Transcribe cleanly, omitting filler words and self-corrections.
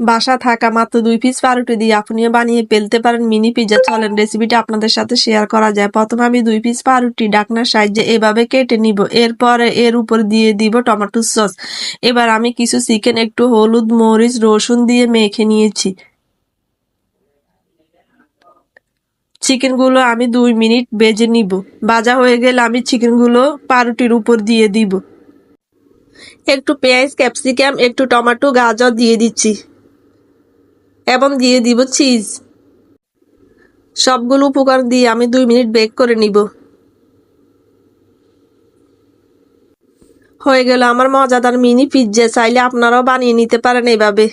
বাসা থাকা মাত্র 2 পিস পাউরুটি দিয়ে আপনিও বানিয়ে ফেলতে পারেন মিনি পিৎজা। চলেন রেসিপিটা আপনাদের সাথে শেয়ার করা যায়। প্রথমে আমি 2 পিস পাউরুটি ঢাকনার সাহায্যে এভাবে কেটে নিব। এরপরে এর উপর দিয়ে দিব টমেটো সস। এবার আমি কিছু চিকেন, একটু হলুদ, মরিচ, রসুন দিয়ে মেখে নিয়েছি। চিকেনগুলো আমি 2 মিনিট ভেজে নিব। ভাজা হয়ে গেলে আমি চিকেনগুলো পাউরুটির উপর দিয়ে দিব। একটু পেঁয়াজ, ক্যাপসিকাম, একটু টমেটো, গাজর দিয়ে দিচ্ছি এবং দিয়ে দিব চিজ। সবগুলো উপকরণ দিয়ে আমি 2 মিনিট বেক করে নিব। হয়ে গেল আমার মজাদার মিনি পিৎজা। চাইলে আপনারাও বানিয়ে নিতে পারেন এভাবে।